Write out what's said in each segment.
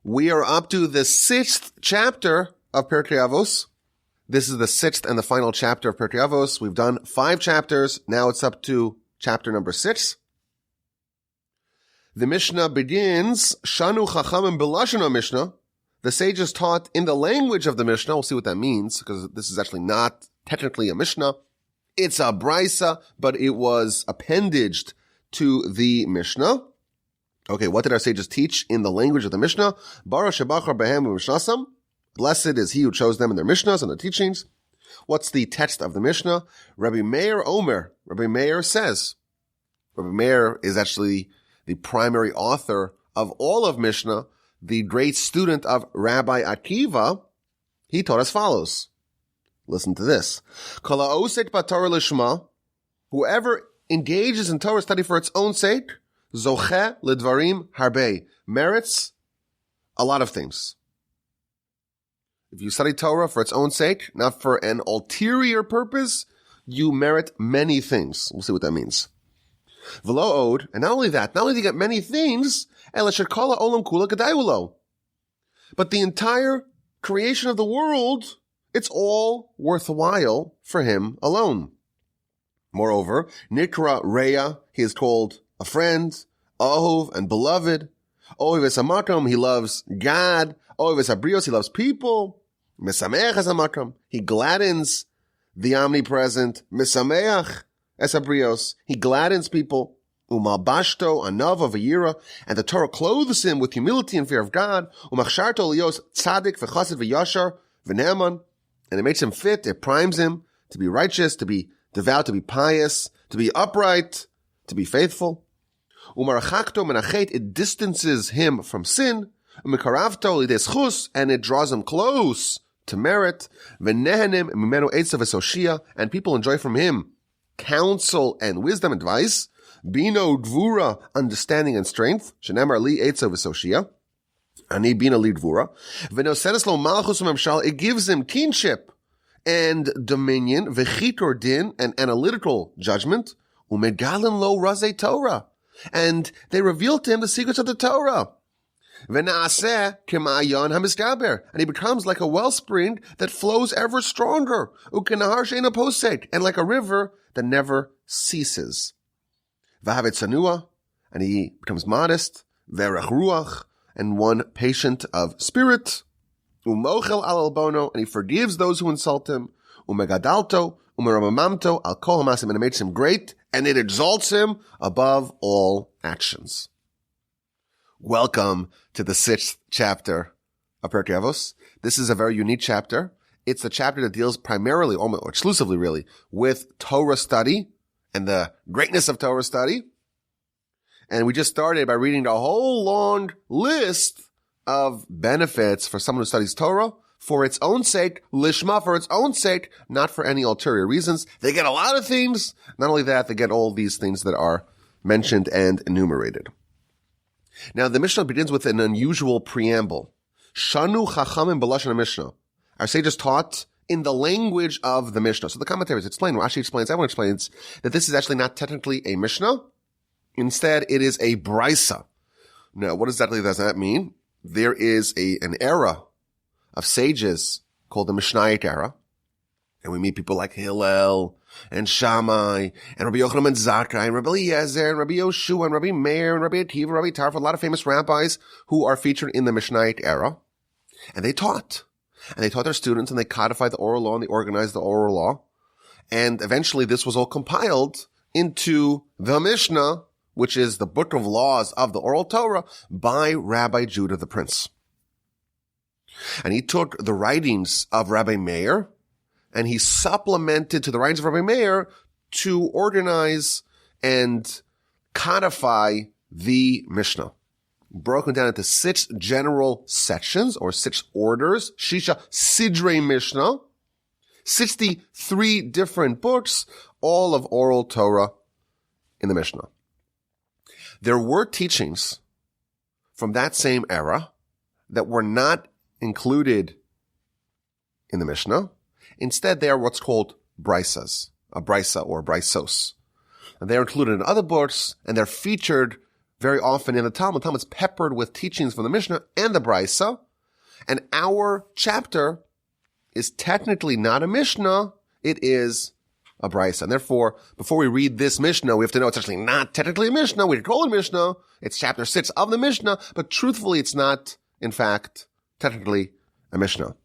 We are up to the 6th chapter of Pirkei Avos. This is the 6th and the final chapter of Pirkei Avos. We've done 5 chapters. Now it's up to chapter number 6. The Mishnah begins, Shanu Chachamim B'lashon Mishnah. The sages taught in the language of the Mishnah. We'll see what that means, because this is actually not technically a Mishnah. It's a Brisa, but it was appendaged to the Mishnah. Okay, what did our sages teach in the language of the Mishnah? Bara shebachar behem u'mishnasam. Blessed is he who chose them in their Mishnahs and their teachings. What's the text of the Mishnah? Rabbi Meir Omer. Rabbi Meir says. Rabbi Meir is actually the primary author of all of Mishnah, the great student of Rabbi Akiva. He taught as follows. Listen to this. Kol ha'osek b'Torah lishma. Whoever engages in Torah study for its own sake, zocheh ledvarim harbe, merits a lot of things. If you study Torah for its own sake, not for an ulterior purpose, you merit many things. We'll see what that means. V'lo od, and not only that, not only do you get many things, ela shekol ha'olam kula kedai ulo, but the entire creation of the world, it's all worthwhile for him alone. Moreover, Nikra Reya, he is called a friend, Ohov and beloved. Ohev es hamakom, he loves God. Ohev es habrios, he loves people. Mesameach es hamakom, he gladdens the omnipresent. Mesameach es habrios, he gladdens people. Umalbashto anav v'yira, and the Torah clothes him with humility and fear of God. Umachsharto lios tzadik v'chassid v'yashar v'ne'eman, and it makes him fit, it primes him to be righteous, to be devout, to be pious, to be upright, to be faithful. Umarachakto menachet, it distances him from sin. Umikaravto lides chus, and it draws him close to merit. V'nehenim mimenu eitzav v'soshia, and people enjoy from him counsel and wisdom, advice. Bino dvura, understanding and strength. Shenemar li eitzav v'soshia. Ani bina li dvura. V'nosedes lo malchus u'memshal, it gives him kingship and dominion, v'chitor din, and analytical judgment, u'megalim lo razei Torah, and they reveal to him the secrets of the Torah. V'na'aseh k'ma'ayon hamiskaber, and he becomes like a wellspring that flows ever stronger, u'kenahar she'eino posek, and like a river that never ceases. V'havet tzanua, and he becomes modest, v'erech ruach, and one patient of spirit. Umochel al albono, and he forgives those who insult him. Umegadalto, umeramamamto al kol hamasim, and it makes him great, and it exalts him above all actions. Welcome to the 6th chapter of Pirkei Avos. This is a very unique chapter. It's the chapter that deals primarily, or exclusively really, with Torah study and the greatness of Torah study. And we just started by reading the whole long list of benefits for someone who studies Torah for its own sake, lishma, for its own sake, not for any ulterior reasons. They get a lot of things. Not only that, they get all these things that are mentioned and enumerated. Now, the Mishnah begins with an unusual preamble. Shanu chachamim b'lashon Mishnah. Our sages taught in the language of the Mishnah. So the commentaries explain, Rashi explains, everyone explains that this is actually not technically a Mishnah. Instead, it is a brisa. Now, what exactly does that mean? There is an era of sages called the Mishnaic era. And we meet people like Hillel and Shammai and Rabbi Yochanan and Zakkai and Rabbi Eliezer and Rabbi Yoshua and Rabbi Meir and Rabbi Akiva, Rabbi Tarfon, a lot of famous rabbis who are featured in the Mishnaic era. And they taught. And they taught their students, and they codified the oral law, and they organized the oral law. And eventually this was all compiled into the Mishnah, which is the book of laws of the oral Torah, by Rabbi Judah the Prince. And he took the writings of Rabbi Meir, and he supplemented to the writings of Rabbi Meir to organize and codify the Mishnah. Broken down into 6 general sections, or 6 orders, Shisha Sidrei Mishnah, 63 different books, all of oral Torah in the Mishnah. There were teachings from that same era that were not included in the Mishnah. Instead, they are what's called brisas, a brisa or brisos. And they're included in other books, and they're featured very often in the Talmud is peppered with teachings from the Mishnah and the Brisa, and our chapter is technically not a Mishnah, it is a Brisa. And therefore, before we read this Mishnah, we have to know it's actually not technically a Mishnah. We call it a Mishnah. It's chapter 6 of the Mishnah, but truthfully, it's not, in fact, technically a Mishnah.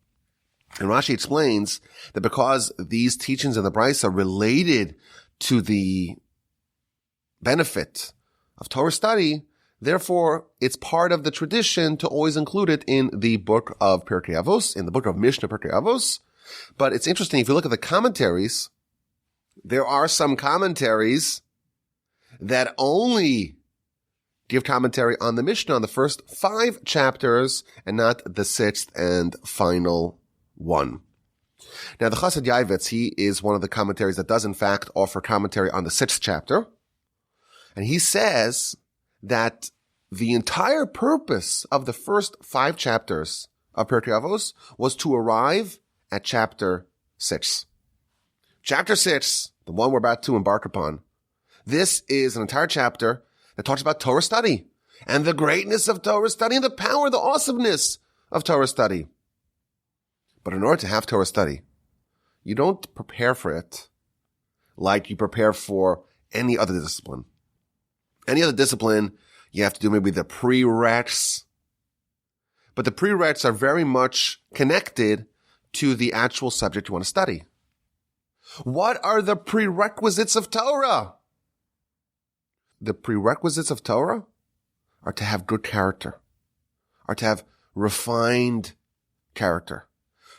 And Rashi explains that because these teachings in the Brisa related to the benefit of Torah study, therefore, it's part of the tradition to always include it in the book of Pirkei Avos, in the book of Mishnah Pirkei Avos. But it's interesting, if you look at the commentaries, there are some commentaries that only give commentary on the Mishnah on the first 5 chapters and not the 6th and final one. Now, the Chassid Yavitz, he is one of the commentaries that does in fact offer commentary on the 6th chapter. And he says that the entire purpose of the first 5 chapters of Pirkei Avos was to arrive at chapter 6. Chapter 6, the one we're about to embark upon, this is an entire chapter that talks about Torah study and the greatness of Torah study and the power, the awesomeness of Torah study. But in order to have Torah study, you don't prepare for it like you prepare for any other discipline. Any other discipline, you have to do maybe the prereqs. But the prereqs are very much connected to the actual subject you want to study. What are the prerequisites of Torah? The prerequisites of Torah are to have good character, are to have refined character,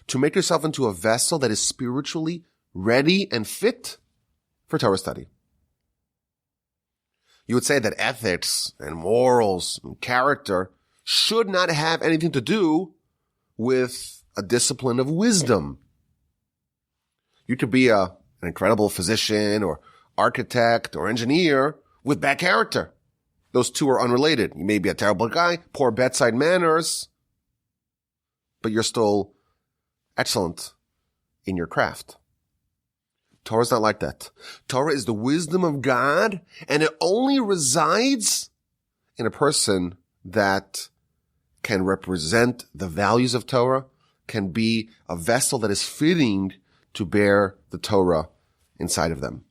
to make yourself into a vessel that is spiritually ready and fit for Torah study. You would say that ethics and morals and character should not have anything to do with a discipline of wisdom. You could be an incredible physician or architect or engineer with bad character. Those two are unrelated. You may be a terrible guy, poor bedside manners, but you're still excellent in your craft. Torah is not like that. Torah is the wisdom of God, and it only resides in a person that can represent the values of Torah, can be a vessel that is fitting to bear the Torah inside of them.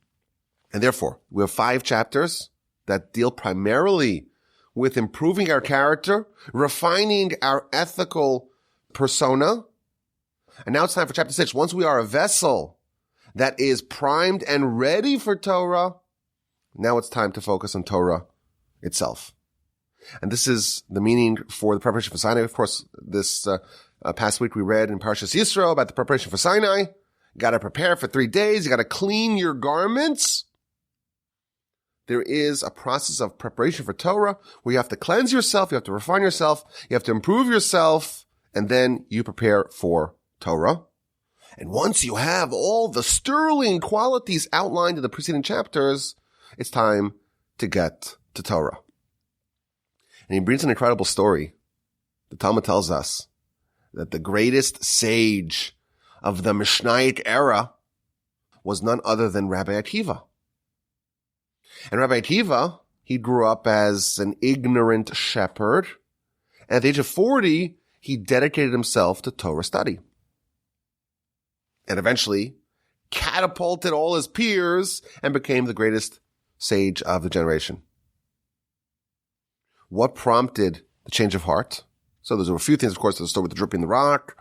And therefore, we have 5 chapters that deal primarily with improving our character, refining our ethical persona. And now it's time for chapter 6. Once we are a vessel that is primed and ready for Torah, now it's time to focus on Torah itself. And this is the meaning for the preparation for Sinai. Of course, this past week we read in Parshas Yisro about the preparation for Sinai. You got to prepare for 3 days. You got to clean your garments. There is a process of preparation for Torah where you have to cleanse yourself, you have to refine yourself, you have to improve yourself, and then you prepare for Torah. And once you have all the sterling qualities outlined in the preceding chapters, it's time to get to Torah. And he brings an incredible story. The Talmud tells us that the greatest sage of the Mishnaic era was none other than Rabbi Akiva. And Rabbi Akiva, he grew up as an ignorant shepherd. And at the age of 40, he dedicated himself to Torah study. And eventually catapulted all his peers and became the greatest sage of the generation. What prompted the change of heart? So there's a few things, of course. There's the story with the dripping the rock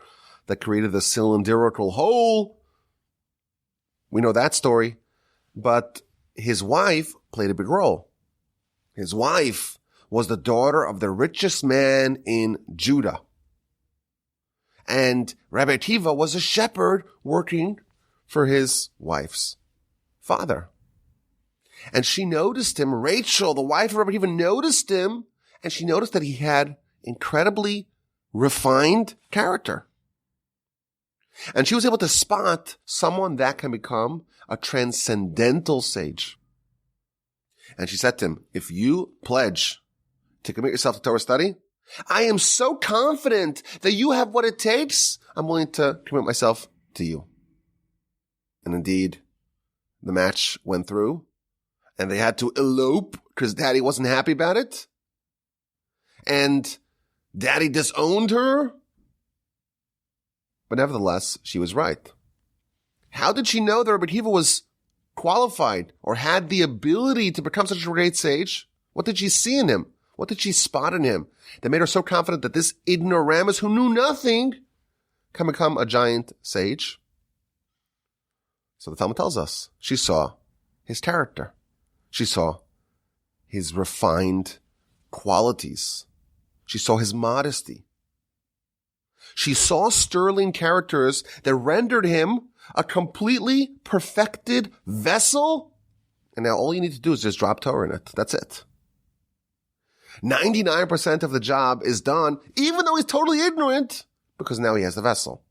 that created the cylindrical hole. We know that story. But his wife played a big role. His wife was the daughter of the richest man in Judah. And Rabbi Akiva was a shepherd working for his wife's father. And she noticed him, Rachel, the wife of Rabbi Akiva, noticed him, and she noticed that he had incredibly refined character. And she was able to spot someone that can become a transcendental sage. And she said to him, if you pledge to commit yourself to Torah study, I am so confident that you have what it takes. I'm willing to commit myself to you. And indeed, the match went through, and they had to elope because Daddy wasn't happy about it. and daddy disowned her? But nevertheless, she was right. How did she know that Rabbi Akiva was qualified or had the ability to become such a great sage? What did she see in him? What did she spot in him that made her so confident that this ignoramus who knew nothing can become a giant sage? So the Talmud tells us she saw his character. She saw his refined qualities. She saw his modesty. She saw sterling characters that rendered him a completely perfected vessel. And now all you need to do is just drop Torah in it. That's it. 99% of the job is done, even though he's totally ignorant, because now he has the vessel.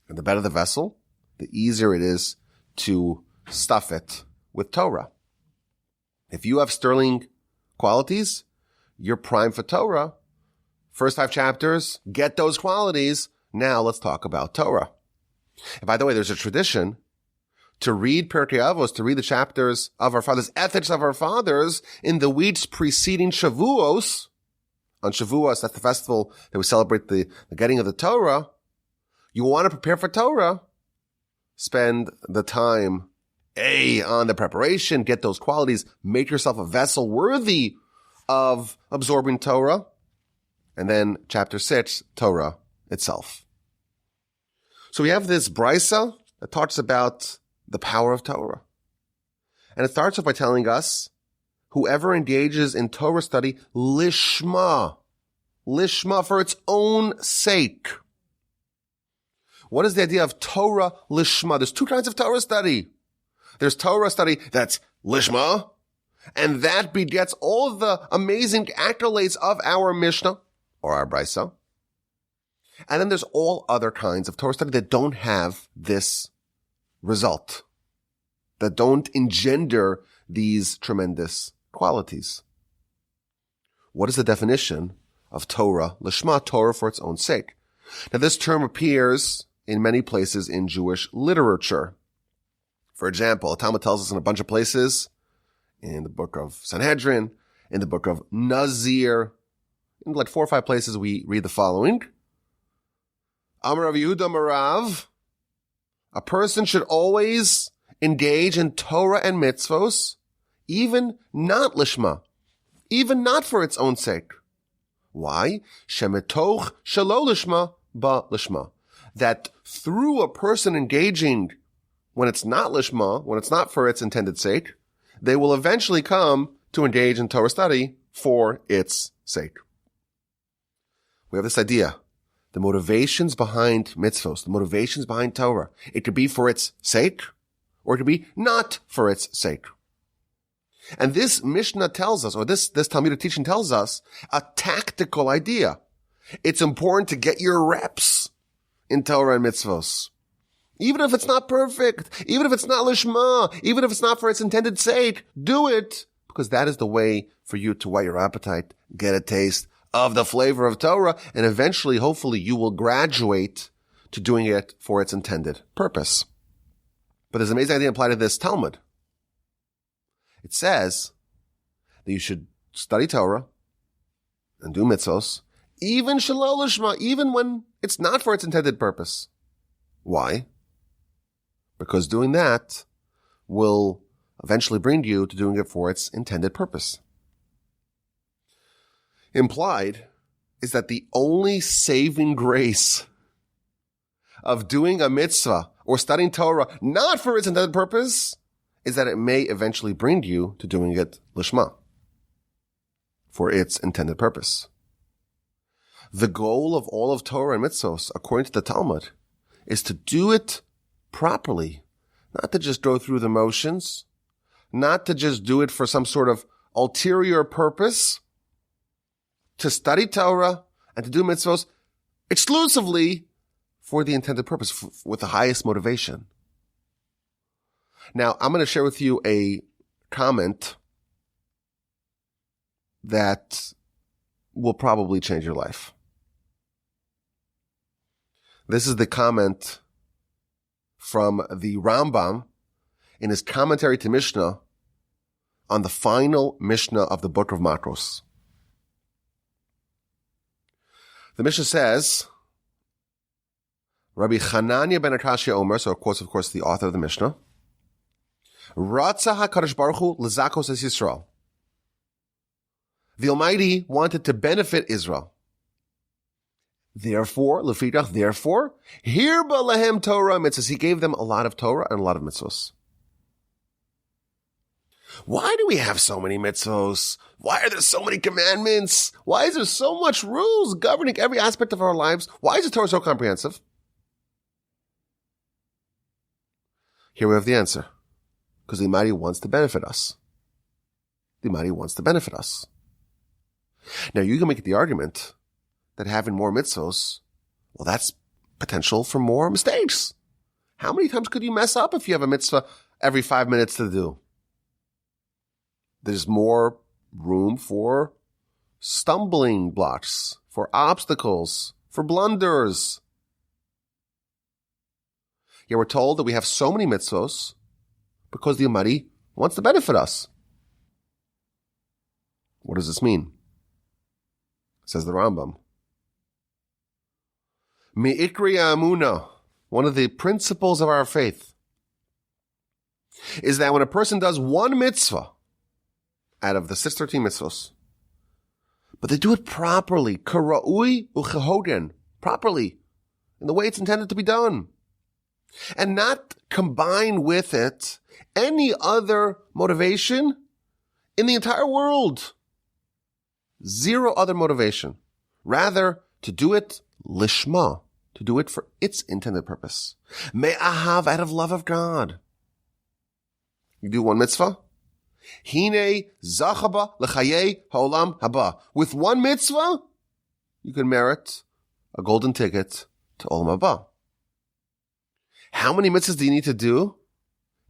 And the better the vessel, the easier it is to stuff it with Torah. If you have sterling qualities, you're primed for Torah. First 5 chapters, get those qualities. Now let's talk about Torah. And by the way, there's a tradition to read Pirkei Avos, to read the chapters of our fathers, ethics of our fathers, in the weeks preceding Shavuos. On Shavuos, that's the festival that we celebrate the getting of the Torah. You want to prepare for Torah, spend the time, on the preparation, get those qualities, make yourself a vessel worthy of absorbing Torah. And then chapter 6, Torah itself. So we have this brisa that talks about the power of Torah. And it starts off by telling us, whoever engages in Torah study, lishma for its own sake. What is the idea of Torah lishma? There's 2 kinds of Torah study. There's Torah study that's lishma, and that begets all the amazing accolades of our Mishnah, or our brisa. And then there's all other kinds of Torah study that don't have this result, that don't engender these tremendous qualities. What is the definition of Torah lishma, Torah for its own sake? Now this term appears in many places in Jewish literature. For example, the Talmud tells us in a bunch of places, in the book of Sanhedrin, in the book of Nazir, in like 4 or 5 places we read the following. Amar Rav Yehuda Marav, a person should always engage in Torah and mitzvos, even not lishma, even not for its own sake. Why? Shemetoch shelo lishma ba lishma. That through a person engaging when it's not lishma, when it's not for its intended sake, they will eventually come to engage in Torah study for its sake. We have this idea. The motivations behind mitzvos, the motivations behind Torah, it could be for its sake, or it could be not for its sake. And this Mishnah tells us, or this Talmudic teaching tells us, a tactical idea. It's important to get your reps in Torah and mitzvos. Even if it's not perfect, even if it's not lishma, even if it's not for its intended sake, do it, because that is the way for you to whet your appetite, get a taste of the flavor of Torah, and eventually, hopefully, you will graduate to doing it for its intended purpose. But there's an amazing idea applied to this Talmud. It says that you should study Torah and do mitzvos, even shelo lishma, even when it's not for its intended purpose. Why? Because doing that will eventually bring you to doing it for its intended purpose. Implied is that the only saving grace of doing a mitzvah or studying Torah not for its intended purpose is that it may eventually bring you to doing it lishma, for its intended purpose. The goal of all of Torah and mitzvos, according to the Talmud, is to do it properly, not to just go through the motions, not to just do it for some sort of ulterior purpose, to study Torah and to do mitzvos exclusively for the intended purpose, with the highest motivation. Now, I'm going to share with you a comment that will probably change your life. This is the comment from the Rambam in his commentary to Mishnah on the final Mishnah of the book of Makos. The Mishnah says, Rabbi Chananya ben Akashia Omer, so of course, the author of the Mishnah, Ratza HaKadosh Baruch Hu l'zakos es Yisrael. The Almighty wanted to benefit Israel. Therefore, Lefidach, Hirba lahem Torah mitzvahs. He gave them a lot of Torah and a lot of mitzvahs. Why do we have so many mitzvahs? Why are there so many commandments? Why is there so much rules governing every aspect of our lives? Why is the Torah so comprehensive? Here we have the answer. Because the Almighty wants to benefit us. The Almighty wants to benefit us. Now, you can make the argument that having more mitzvahs, well, that's potential for more mistakes. How many times could you mess up if you have a mitzvah every 5 minutes to do? There's more room for stumbling blocks, for obstacles, for blunders. Yet we're told that we have so many mitzvahs because the Almighty wants to benefit us. What does this mean? Says the Rambam. Mi'ikri Amuna, one of the principles of our faith, is that when a person does one mitzvah out of the 613 mitzvahs, but they do it properly, kara'ui u'chehoden, properly, in the way it's intended to be done, and not combine with it any other motivation in the entire world. Zero other motivation. Rather, to do it lishma, to do it for its intended purpose. Me'ahav, out of love of God. You do one mitzvah. Hine zachaba l'chayei ha'olam haba. With one mitzvah, you can merit a golden ticket to olam haba. How many mitzvahs do you need to do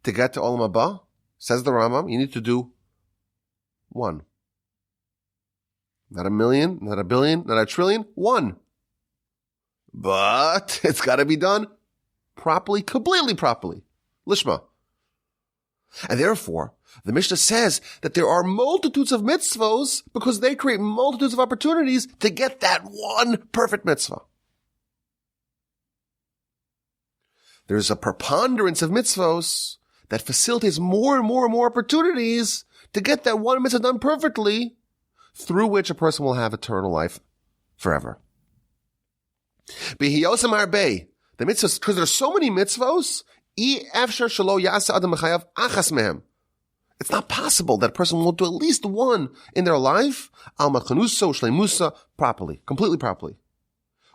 to get to olam haba? Says the Rambam, you need to do one. Not a million, not a billion, not a trillion, one. But it's got to be done properly, completely properly. Lishma. And therefore, the Mishnah says that there are multitudes of mitzvahs because they create multitudes of opportunities to get that one perfect mitzvah. There's a preponderance of mitzvahs that facilitates more and more and more opportunities to get that one mitzvah done perfectly, through which a person will have eternal life forever. The mitzvahs, because there are so many mitzvahs, it's not possible that a person will do at least one in their life, properly, completely properly.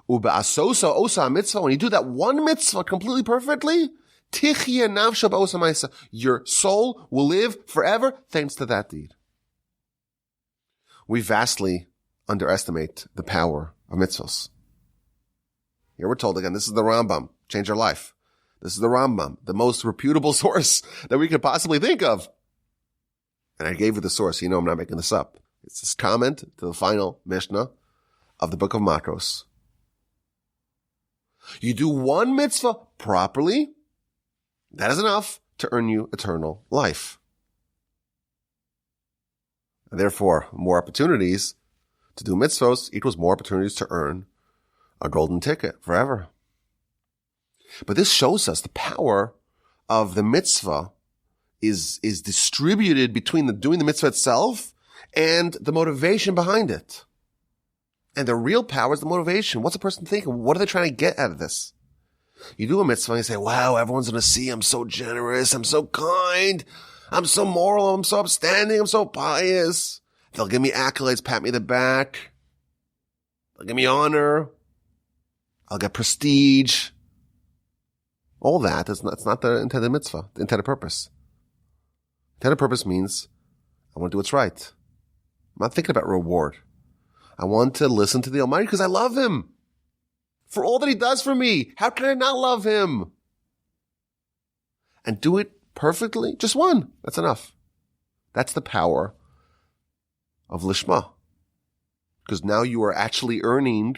When you do that one mitzvah completely perfectly, your soul will live forever thanks to that deed. We vastly underestimate the power of mitzvahs. Here we're told again, this is the Rambam, change your life. This is the Rambam, the most reputable source that we could possibly think of. And I gave you the source, you know I'm not making this up. It's this comment to the final Mishnah of the book of Makos. You do one mitzvah properly, that is enough to earn you eternal life. And therefore, more opportunities to do mitzvahs equals more opportunities to earn a golden ticket forever. But this shows us the power of the mitzvah is distributed between doing the mitzvah itself and the motivation behind it. And the real power is the motivation. What's a person thinking? What are they trying to get out of this? You do a mitzvah and you say, wow, everyone's going to see I'm so generous, I'm so kind, I'm so moral, I'm so upstanding, I'm so pious. They'll give me accolades, pat me the back. They'll give me honor. I'll get prestige. All that is not the intended mitzvah, the intended purpose. Intended purpose means I want to do what's right. I'm not thinking about reward. I want to listen to the Almighty because I love Him. For all that He does for me, how can I not love Him? And do it perfectly, just one. That's enough. That's the power of Lishma. Because now you are actually earning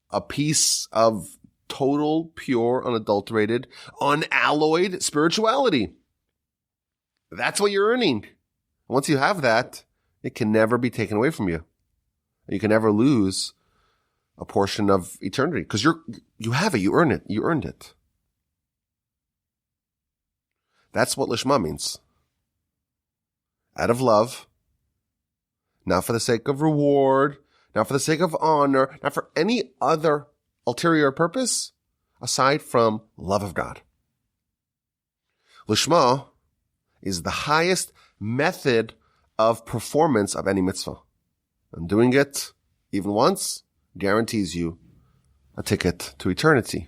a piece of total, pure, unadulterated, unalloyed spirituality. That's what you're earning. Once you have that, it can never be taken away from you. You can never lose a portion of eternity because you have it. You earn it. You earned it. That's what lishma means. Out of love, not for the sake of reward, not for the sake of honor, not for any other ulterior purpose aside from love of God. Lishma is the highest method of performance of any mitzvah. And doing it even once guarantees you a ticket to eternity.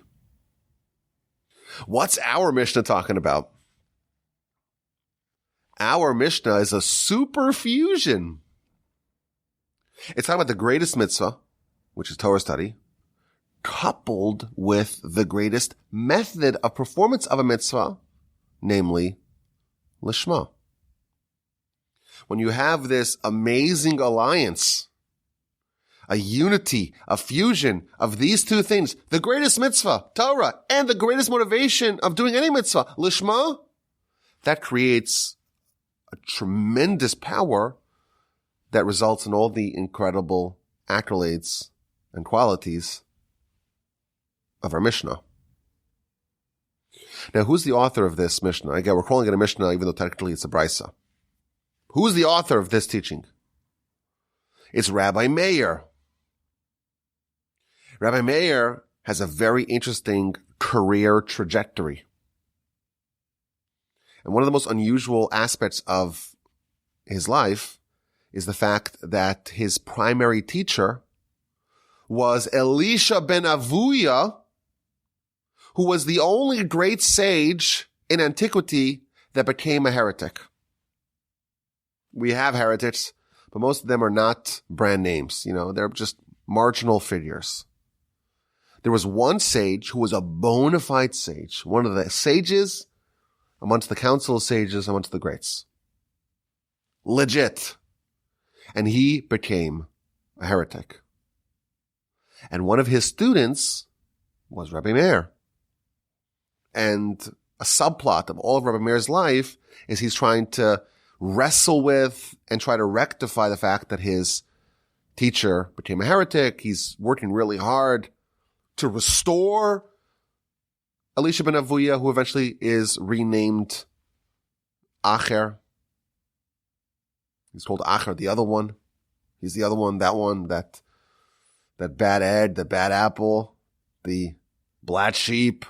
What's our Mishnah talking about? Our Mishnah is a super fusion. It's talking about the greatest mitzvah, which is Torah study, coupled with the greatest method of performance of a mitzvah, namely lishma. When you have this amazing alliance, a unity, a fusion of these two things, the greatest mitzvah, Torah, and the greatest motivation of doing any mitzvah, lishma, that creates a tremendous power that results in all the incredible accolades and qualities of our Mishnah. Now, who's the author of this Mishnah? Again, we're calling it a Mishnah, even though technically it's a Brisa. Who's the author of this teaching? It's Rabbi Meir. Rabbi Meir has a very interesting career trajectory. And one of the most unusual aspects of his life is the fact that his primary teacher was Elisha ben Avuya, who was the only great sage in antiquity that became a heretic. We have heretics, but most of them are not brand names. They're just marginal figures. There was one sage who was a bona fide sage, one of the sages amongst the council of sages, amongst the greats. Legit. And he became a heretic. And one of his students was Rabbi Meir. And a subplot of all of Rabbi Meir's life is he's trying to wrestle with and try to rectify the fact that his teacher became a heretic. He's working really hard to restore Elisha ben Avuya, who eventually is renamed Acher. He's called Acher, the other one. He's the other one, that bad egg, the bad apple, the black sheep.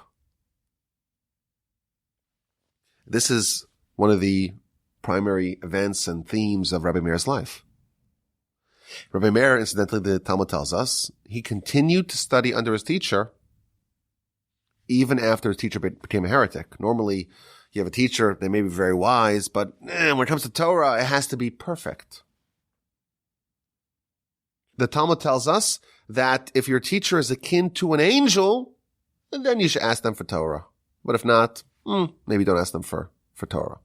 This is one of the primary events and themes of Rabbi Meir's life. Rabbi Meir, incidentally, the Talmud tells us, he continued to study under his teacher even after his teacher became a heretic. Normally, you have a teacher, they may be very wise, but when it comes to Torah, it has to be perfect. The Talmud tells us that if your teacher is akin to an angel, then you should ask them for Torah. But if not, maybe don't ask them for Torah.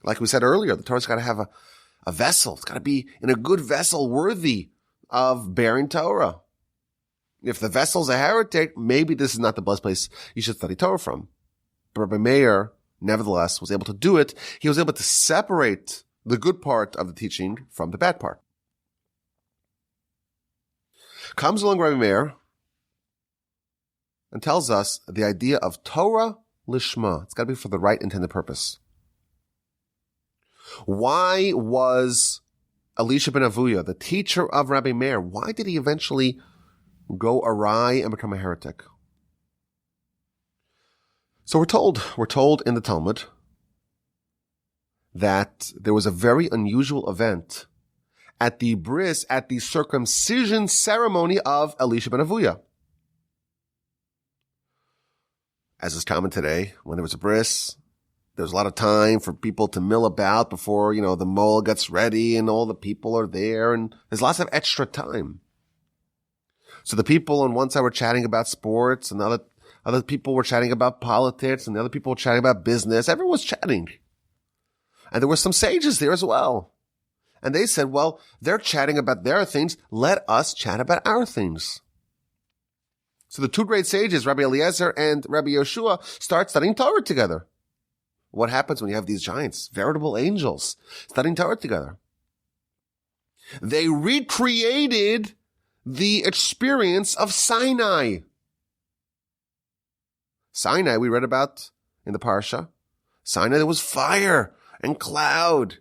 Like we said earlier, the Torah's got to have a vessel. It's got to be in a good vessel worthy of bearing Torah. If the vessel's a heretic, maybe this is not the best place you should study Torah from. But Rabbi Meir, nevertheless, was able to do it. He was able to separate the good part of the teaching from the bad part. Comes along Rabbi Meir and tells us the idea of Torah lishma. It's got to be for the right intended purpose. Why was Elisha ben Avuya, the teacher of Rabbi Meir, why did he eventually go awry and become a heretic? So we're told in the Talmud that there was a very unusual event at the bris, at the circumcision ceremony of Elisha ben Avuya. As is common today, when there was a bris, there's a lot of time for people to mill about before, the mole gets ready and all the people are there, and there's lots of extra time. So the people on one side were chatting about sports, and other people were chatting about politics, and the other people were chatting about business. Everyone was chatting. And there were some sages there as well. And they said, well, they're chatting about their things. Let us chat about our things. So the two great sages, Rabbi Eliezer and Rabbi Yoshua, start studying Torah together. What happens when you have these giants, veritable angels, studying Torah together? They recreated the experience of Sinai. Sinai, we read about in the Parsha. Sinai, there was fire and cloud,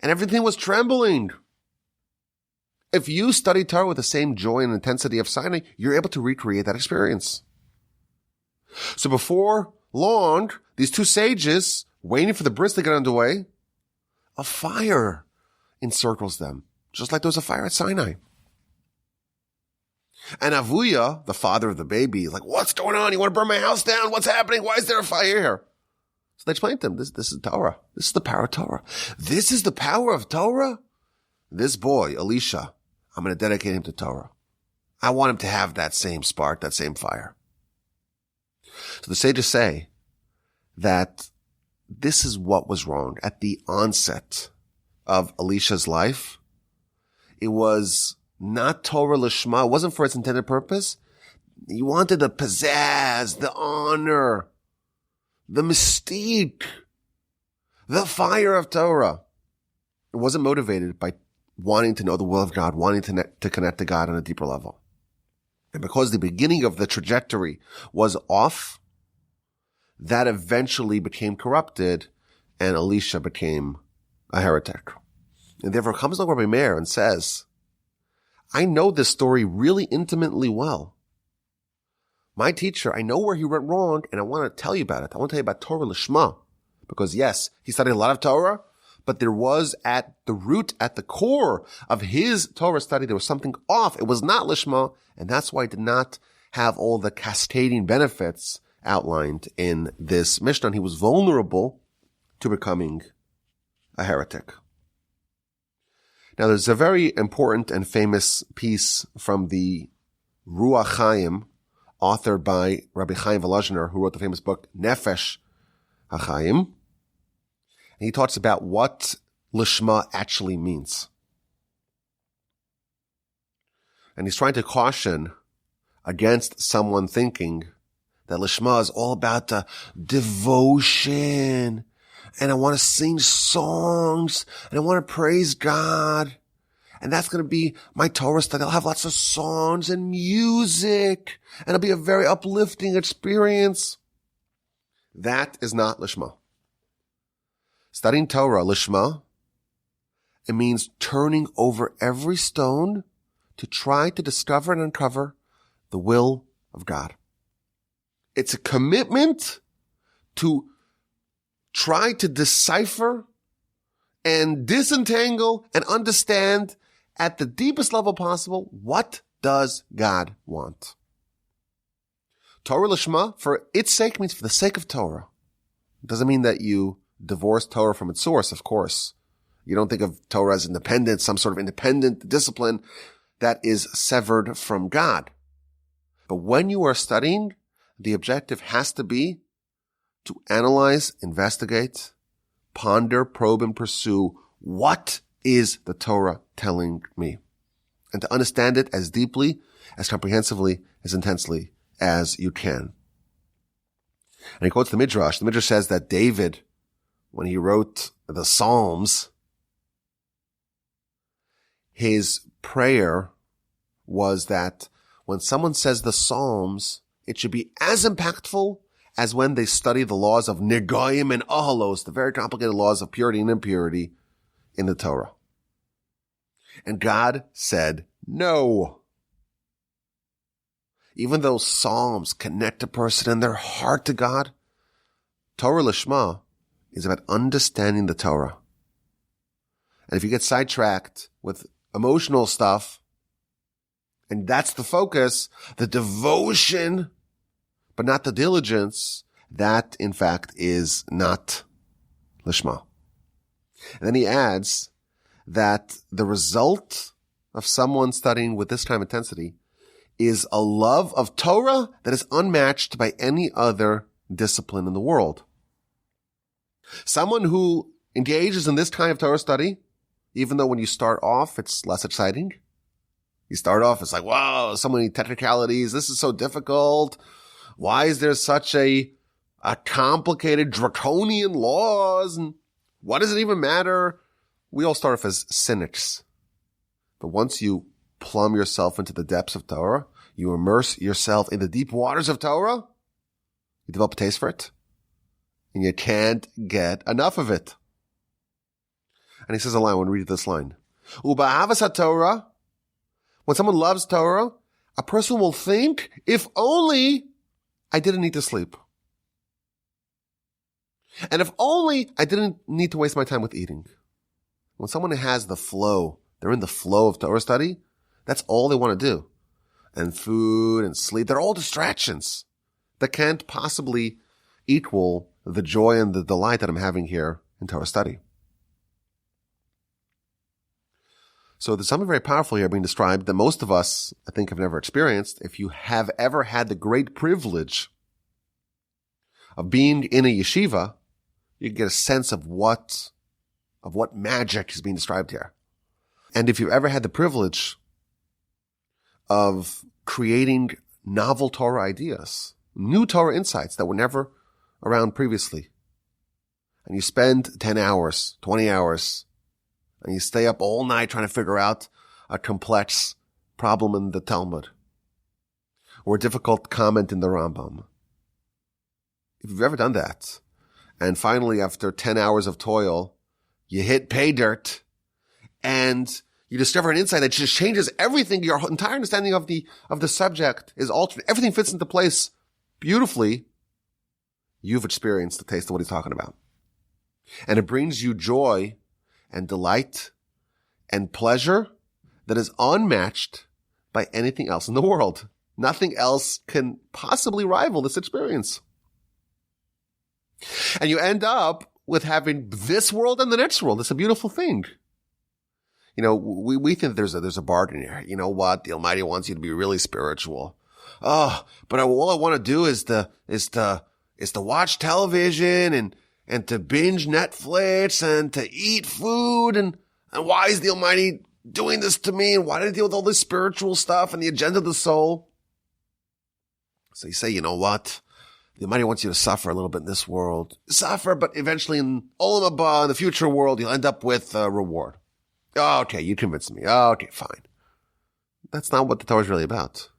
and everything was trembling. If you study Torah with the same joy and intensity of Sinai, you're able to recreate that experience. So before long, these two sages, waiting for the bris to get underway, a fire encircles them, just like there was a fire at Sinai. And Avuya, the father of the baby, is like, what's going on? You want to burn my house down? What's happening? Why is there a fire here? So they explained to him, this is Torah. This is the power of Torah. This is the power of Torah? This boy, Elisha, I'm going to dedicate him to Torah. I want him to have that same spark, that same fire. So the sages say that this is what was wrong at the onset of Elisha's life. It was not Torah Lishma. It wasn't for its intended purpose. He wanted the pizzazz, the honor, the mystique, the fire of Torah. It wasn't motivated by wanting to know the will of God, wanting to connect to God on a deeper level. And because the beginning of the trajectory was off, that eventually became corrupted, and Elisha became a heretic. And therefore comes along Rabbi Meir and says, I know this story really intimately well. My teacher, I know where he went wrong, and I want to tell you about it. I want to tell you about Torah Lishma. Because yes, he studied a lot of Torah, but there was at the root, at the core of his Torah study, there was something off. It was not Lishma, and that's why he did not have all the cascading benefits outlined in this Mishnah. And he was vulnerable to becoming a heretic. Now, there's a very important and famous piece from the Ruach Chaim, authored by Rabbi Chaim Volozhiner, who wrote the famous book Nefesh HaChaim. And he talks about what Lishma actually means. And he's trying to caution against someone thinking that Lishma is all about the devotion, and I want to sing songs, and I want to praise God, and that's going to be my Torah study. I'll have lots of songs and music, and it'll be a very uplifting experience. That is not Lishma. Studying Torah, Lishma, it means turning over every stone to try to discover and uncover the will of God. It's a commitment to try to decipher and disentangle and understand at the deepest level possible, what does God want? Torah Lishma, for its sake, means for the sake of Torah. It doesn't mean that you divorce Torah from its source, of course. You don't think of Torah as independent, some sort of independent discipline that is severed from God. But when you are studying, the objective has to be to analyze, investigate, ponder, probe, and pursue what is the Torah telling me, and to understand it as deeply, as comprehensively, as intensely as you can. And he quotes the Midrash. The Midrash says that David, when he wrote the Psalms, his prayer was that when someone says the Psalms, it should be as impactful as when they study the laws of Negoim and Ahalos, the very complicated laws of purity and impurity in the Torah. And God said no. Even though Psalms connect a person in their heart to God, Torah Lishma is about understanding the Torah. And if you get sidetracked with emotional stuff, and that's the focus, the devotion, but not the diligence, that in fact is not Lishma. And then he adds that the result of someone studying with this kind of intensity is a love of Torah that is unmatched by any other discipline in the world. Someone who engages in this kind of Torah study, even though when you start off, it's less exciting. You start off, it's like, wow, so many technicalities. This is so difficult. Why is there such a complicated draconian laws? And what does it even matter? We all start off as cynics. But once you plumb yourself into the depths of Torah, you immerse yourself in the deep waters of Torah, you develop a taste for it, and you can't get enough of it. And he says a line, I want to read this line. Uba'avas HaTorah, when someone loves Torah, a person will think, if only I didn't need to sleep. And if only I didn't need to waste my time with eating. When someone has the flow, they're in the flow of Torah study, that's all they want to do. And food and sleep, they're all distractions that can't possibly equal the joy and the delight that I'm having here in Torah study. So there's something very powerful here being described that most of us, I think, have never experienced. If you have ever had the great privilege of being in a yeshiva, you get a sense of what magic is being described here. And if you've ever had the privilege of creating novel Torah ideas, new Torah insights that were never around previously, and you spend 10 hours, 20 hours, and you stay up all night trying to figure out a complex problem in the Talmud, or a difficult comment in the Rambam. If you've ever done that, and finally after 10 hours of toil, you hit pay dirt, and you discover an insight that just changes everything, your entire understanding of the subject is altered, everything fits into place beautifully, you've experienced the taste of what he's talking about. And it brings you joy and delight and pleasure that is unmatched by anything else in the world. Nothing else can possibly rival this experience. And you end up with having this world and the next world. It's a beautiful thing. You know, we think there's a bargain here. You know what? The Almighty wants you to be really spiritual. Oh, but all I want to do is to watch television and to binge Netflix and to eat food. And why is the Almighty doing this to me? And why did I deal with all this spiritual stuff and the agenda of the soul? So you say, you know what? The Almighty wants you to suffer a little bit in this world. Suffer, but eventually in Olam Haba, in the future world, you'll end up with a reward. Oh, okay, you convinced me. Oh, okay, fine. That's not what the Torah is really about.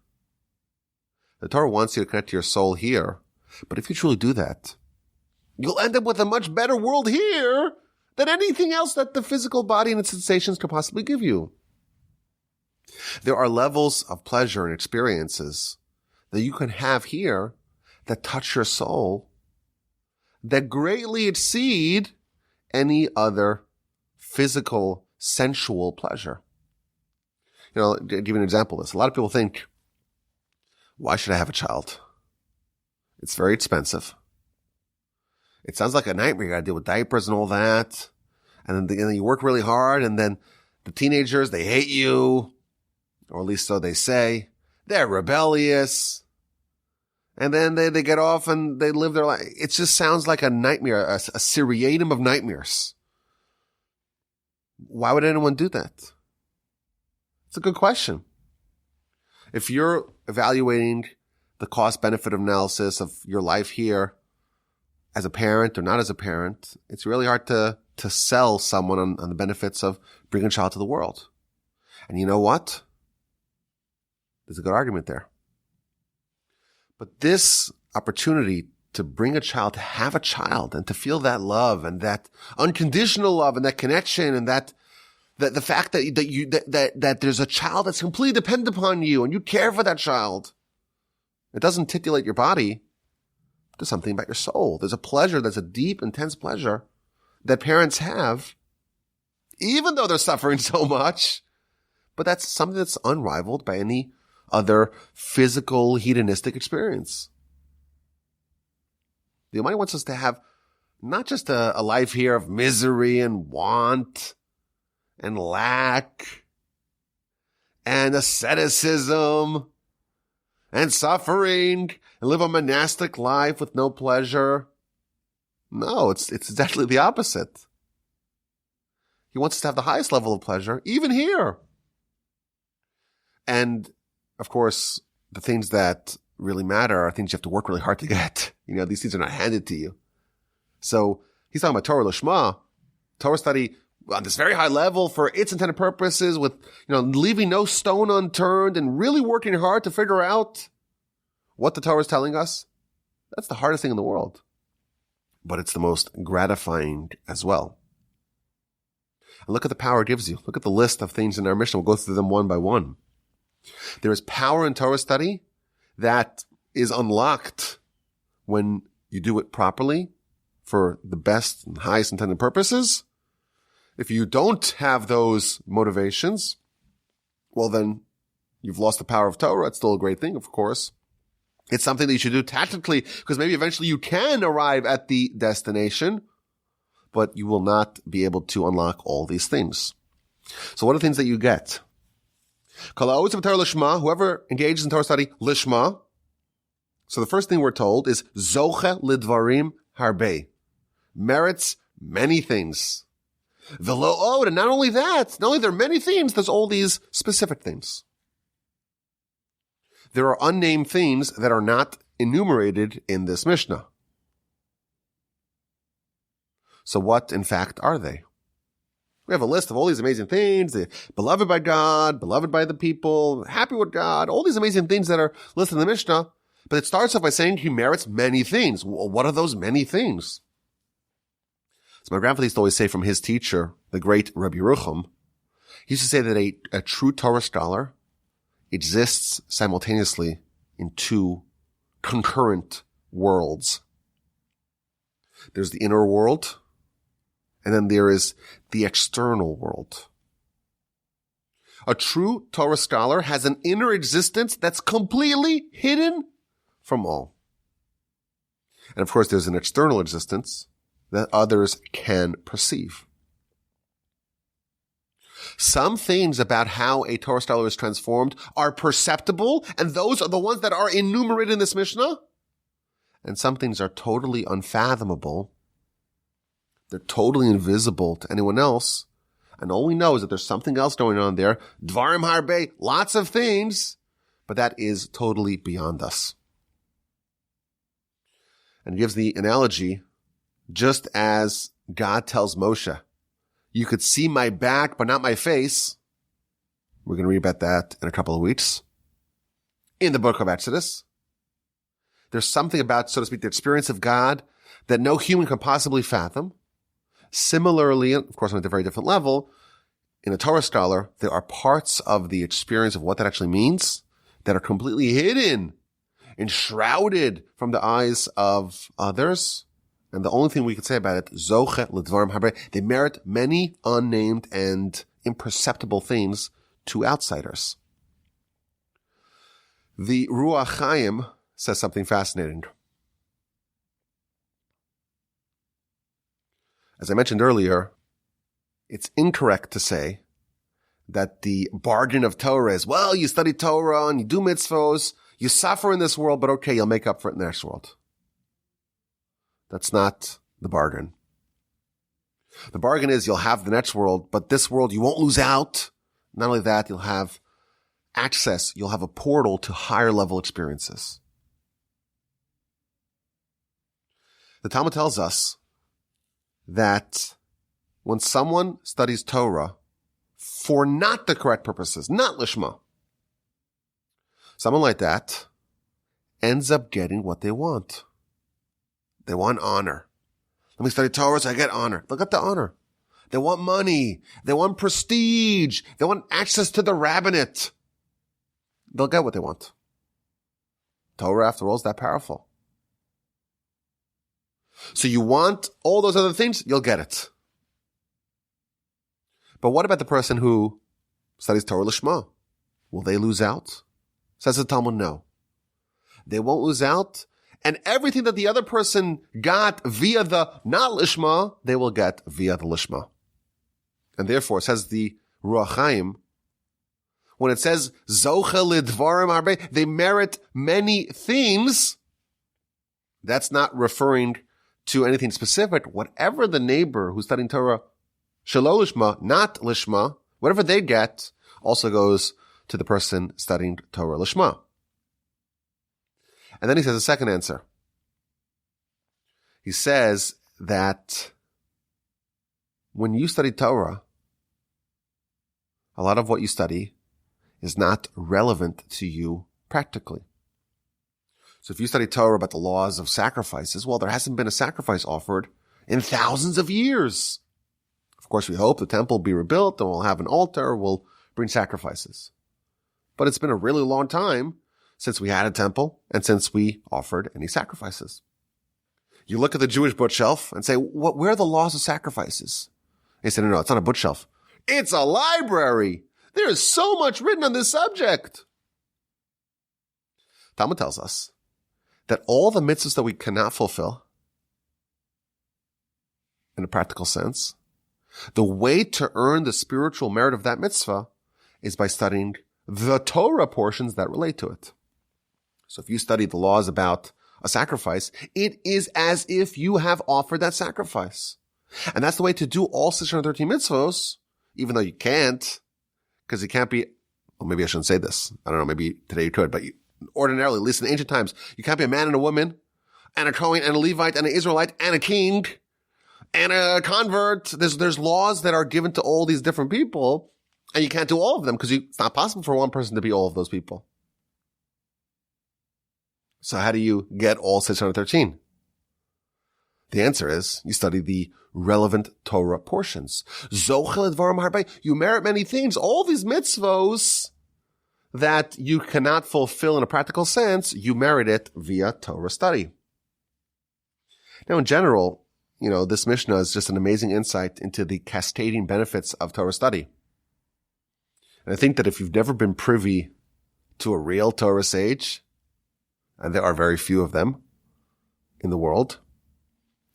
The Torah wants you to connect to your soul here. But if you truly do that, you'll end up with a much better world here than anything else that the physical body and its sensations could possibly give you. There are levels of pleasure and experiences that you can have here that touch your soul that greatly exceed any other physical, sensual pleasure. You know, to give you an example of this. A lot of people think, why should I have a child? It's very expensive. It sounds like a nightmare. You got to deal with diapers and all that. And then you work really hard, and then the teenagers, they hate you, or at least so they say. They're rebellious. And then they get off and they live their life. It just sounds like a nightmare, a seriatim of nightmares. Why would anyone do that? It's a good question. If you're evaluating the cost-benefit analysis of your life here as a parent or not as a parent, it's really hard to sell someone on the benefits of bringing a child to the world. And you know what? There's a good argument there. But this opportunity to bring a child, to have a child, and to feel that love and that unconditional love and that connection and that the fact that there's a child that's completely dependent upon you and you care for that child. It doesn't titillate your body. There's something about your soul. There's a pleasure, there's a deep, intense pleasure that parents have, even though they're suffering so much. But that's something that's unrivaled by any other physical, hedonistic experience. The Almighty wants us to have not just a life here of misery and want and lack and asceticism and suffering and live a monastic life with no pleasure. No, it's exactly the opposite. He wants us to have the highest level of pleasure, even here. And, of course, the things that really matter are things you have to work really hard to get. You know, these things are not handed to you. So he's talking about Torah Lishma. Torah study on this very high level for its intended purposes with, leaving no stone unturned and really working hard to figure out what the Torah is telling us, that's the hardest thing in the world. But it's the most gratifying as well. And look at the power it gives you. Look at the list of things in our Mishnah. We'll go through them one by one. There is power in Torah study that is unlocked when you do it properly for the best and highest intended purposes. If you don't have those motivations, well then you've lost the power of Torah. It's still a great thing, of course. It's something that you should do tactically because maybe eventually you can arrive at the destination, but you will not be able to unlock all these things. So what are the things that you get? Whoever engages in Torah study, lishma. So the first thing we're told is zoche lidvarim harbe, merits many things. V'lo, and not only that, not only there are many things, there's all these specific things. There are unnamed things that are not enumerated in this Mishnah. So what, in fact, are they? We have a list of all these amazing things, beloved by God, beloved by the people, happy with God, all these amazing things that are listed in the Mishnah. But it starts off by saying he merits many things. Well, what are those many things? So my grandfather used to always say from his teacher, the great Rabbi Yerucham, he used to say that a true Torah scholar exists simultaneously in two concurrent worlds. There's the inner world, and then there is the external world. A true Torah scholar has an inner existence that's completely hidden from all. And of course, there's an external existence that others can perceive. Some things about how a Torah scholar is transformed are perceptible, and those are the ones that are enumerated in this Mishnah. And some things are totally unfathomable. They're totally invisible to anyone else. And all we know is that there's something else going on there. Dvarim harbe, lots of things, but that is totally beyond us. And it gives the analogy, just as God tells Moshe, you could see my back, but not my face. We're going to read about that in a couple of weeks. In the book of Exodus, there's something about, so to speak, the experience of God that no human can possibly fathom. Similarly, of course, on a very different level, in a Torah scholar, there are parts of the experience of what that actually means that are completely hidden, enshrouded from the eyes of others. And the only thing we can say about it, zoche l'dvarim harbe, they merit many unnamed and imperceptible things to outsiders. The Ruach Chaim says something fascinating. As I mentioned earlier, it's incorrect to say that the bargain of Torah is, well, you study Torah and you do mitzvos, you suffer in this world, but okay, you'll make up for it in the next world. That's not the bargain. The bargain is you'll have the next world, but this world you won't lose out. Not only that, you'll have access, you'll have a portal to higher level experiences. The Talmud tells us that when someone studies Torah for not the correct purposes, not lishma, someone like that ends up getting what they want. They want honor. Let me study Torah so I get honor. They'll get the honor. They want money. They want prestige. They want access to the rabbinate. They'll get what they want. Torah, after all, is that powerful. So you want all those other things, you'll get it. But what about the person who studies Torah Lishma? Will they lose out? Says the Talmud, no. They won't lose out. And everything that the other person got via the not lishma, they will get via the lishma. And therefore, says the Ruach Chaim, when it says zoche lidvarim harbe, they merit many things. That's not referring to anything specific. Whatever the neighbor who's studying Torah shelo lishma, not lishma, whatever they get, also goes to the person studying Torah lishma. And then he says a second answer. He says that when you study Torah, a lot of what you study is not relevant to you practically. So if you study Torah about the laws of sacrifices, well, there hasn't been a sacrifice offered in thousands of years. Of course, we hope the temple will be rebuilt and we'll have an altar, we'll bring sacrifices. But it's been a really long time since we had a temple and since we offered any sacrifices. You look at the Jewish bookshelf and say, where are the laws of sacrifices? They say, no, it's not a bookshelf. It's a library. There is so much written on this subject. Talmud tells us that all the mitzvahs that we cannot fulfill, in a practical sense, the way to earn the spiritual merit of that mitzvah is by studying the Torah portions that relate to it. So if you study the laws about a sacrifice, it is as if you have offered that sacrifice. And that's the way to do all 613 mitzvahs, even though you can't, because you can't be, well, maybe I shouldn't say this. I don't know, maybe today you could, but ordinarily, at least in ancient times, you can't be a man and a woman, and a Kohen and a Levite and an Israelite and a king and a convert. There's laws that are given to all these different people, and you can't do all of them because it's not possible for one person to be all of those people. So how do you get all 613? The answer is you study the relevant Torah portions. Zochel edvarim harbei. You merit many things. All these mitzvos that you cannot fulfill in a practical sense, you merit it via Torah study. Now, in general, this Mishnah is just an amazing insight into the cascading benefits of Torah study. And I think that if you've never been privy to a real Torah sage, and there are very few of them in the world,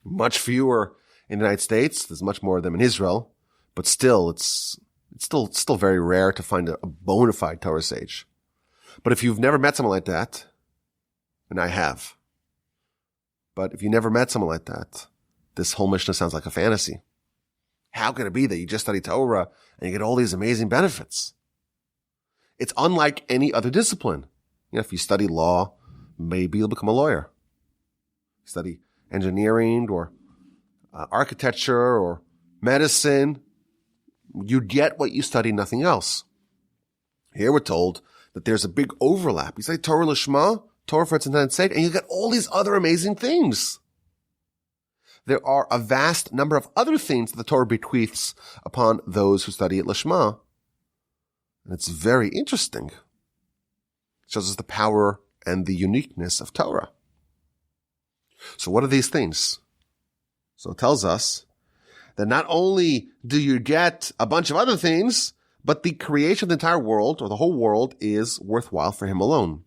much fewer in the United States, there's much more of them in Israel, but still, it's still very rare to find a bona fide Torah sage. But if you've never met someone like that, and I have, but if you never met someone like that, this whole Mishnah sounds like a fantasy. How can it be that you just study Torah and you get all these amazing benefits? It's unlike any other discipline. If you study law, maybe you'll become a lawyer. Study engineering or architecture or medicine, you get what you study, nothing else. Here we're told that there's a big overlap. You study Torah Lishma, Torah for its intended sake, and you get all these other amazing things. There are a vast number of other things that the Torah bequeaths upon those who study it Lishma. And it's very interesting. It shows us the power and the uniqueness of Torah. So what are these things? So it tells us that not only do you get a bunch of other things, but the creation of the entire world, or the whole world, is worthwhile for him alone.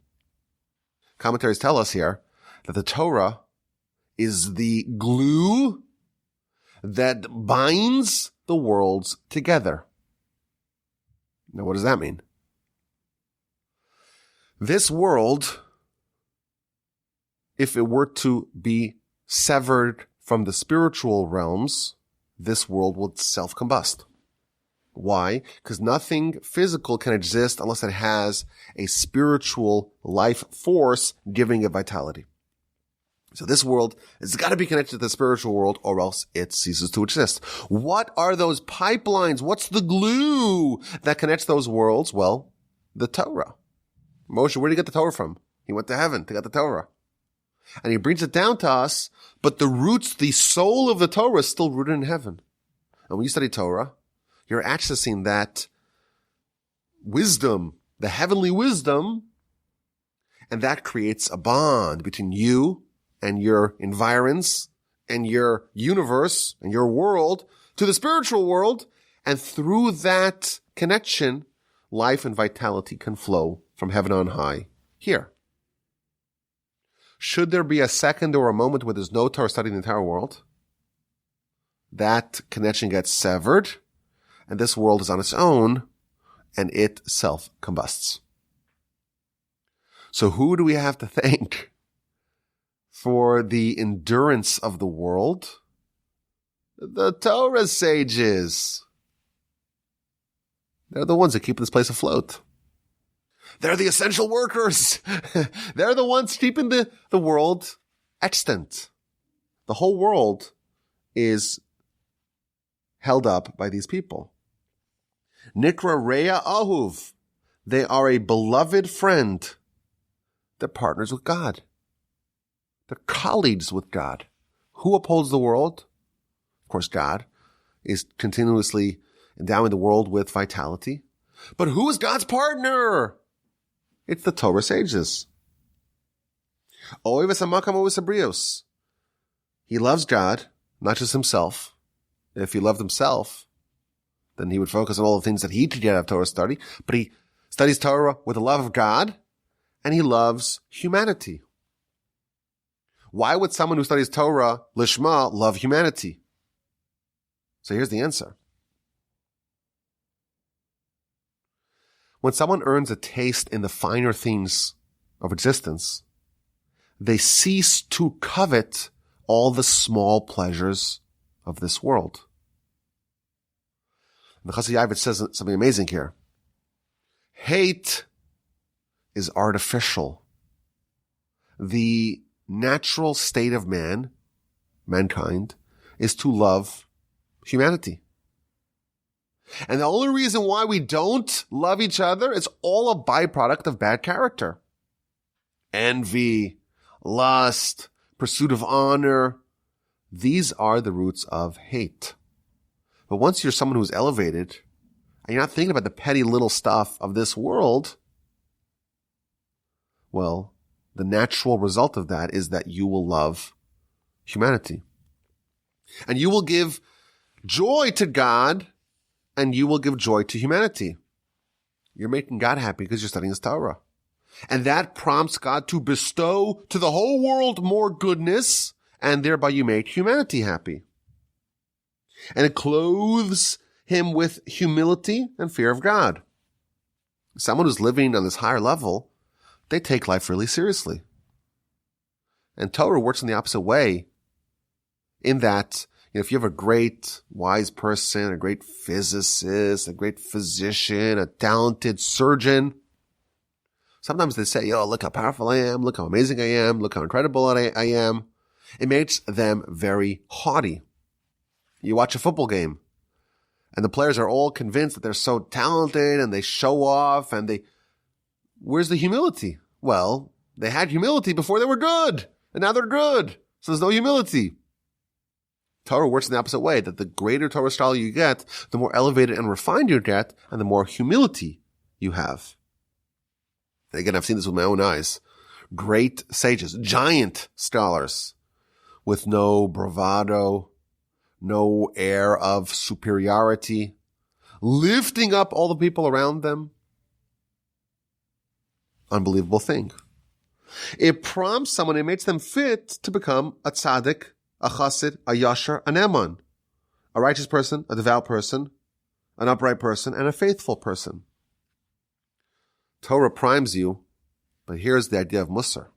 Commentaries tell us here that the Torah is the glue that binds the worlds together. Now, what does that mean? This world, if it were to be severed from the spiritual realms, this world would self-combust. Why? Because nothing physical can exist unless it has a spiritual life force giving it vitality. So this world has got to be connected to the spiritual world or else it ceases to exist. What are those pipelines? What's the glue that connects those worlds? Well, the Torah. Moshe, where did he get the Torah from? He went to heaven to get the Torah. And he brings it down to us, but the roots, the soul of the Torah is still rooted in heaven. And when you study Torah, you're accessing that wisdom, the heavenly wisdom, and that creates a bond between you and your environs and your universe and your world to the spiritual world. And through that connection, life and vitality can flow from heaven on high here. Should there be a second or a moment where there's no Torah study in the entire world, that connection gets severed, and this world is on its own, and it self-combusts. So who do we have to thank for the endurance of the world? The Torah sages. They're the ones that keep this place afloat. They're the essential workers. They're the ones keeping the world extant. The whole world is held up by these people. Nikra Rea Ahuv. They are a beloved friend. They're partners with God. They're colleagues with God. Who upholds the world? Of course, God is continuously endowing the world with vitality. But who is God's partner? It's the Torah sages. He loves God, not just himself. If he loved himself, then he would focus on all the things that he could get out of Torah study. But he studies Torah with the love of God, and he loves humanity. Why would someone who studies Torah, Lishma, love humanity? So here's the answer. When someone earns a taste in the finer things of existence, they cease to covet all the small pleasures of this world. The Chassid Yavit says something amazing here. Hate is artificial. The natural state of mankind, is to love humanity. And the only reason why we don't love each other is all a byproduct of bad character. Envy, lust, pursuit of honor. These are the roots of hate. But once you're someone who's elevated, and you're not thinking about the petty little stuff of this world, well, the natural result of that is that you will love humanity. And you will give joy to God, and you will give joy to humanity. You're making God happy because you're studying His Torah. And that prompts God to bestow to the whole world more goodness, and thereby you make humanity happy. And it clothes him with humility and fear of God. Someone who's living on this higher level, they take life really seriously. And Torah works in the opposite way, in that if you have a great wise person, a great physicist, a great physician, a talented surgeon, sometimes they say, look how powerful I am, look how amazing I am, look how incredible I am. It makes them very haughty. You watch a football game, and the players are all convinced that they're so talented, and they show off, and where's the humility? Well, they had humility before they were good, and now they're good, so there's no humility. Torah works in the opposite way, that the greater Torah style you get, the more elevated and refined you get, and the more humility you have. And again, I've seen this with my own eyes. Great sages, giant scholars, with no bravado, no air of superiority, lifting up all the people around them. Unbelievable thing. It prompts someone, it makes them fit to become a tzaddik, a chassid, a yashar, an eman, a righteous person, a devout person, an upright person, and a faithful person. Torah primes you, but here's the idea of Musar.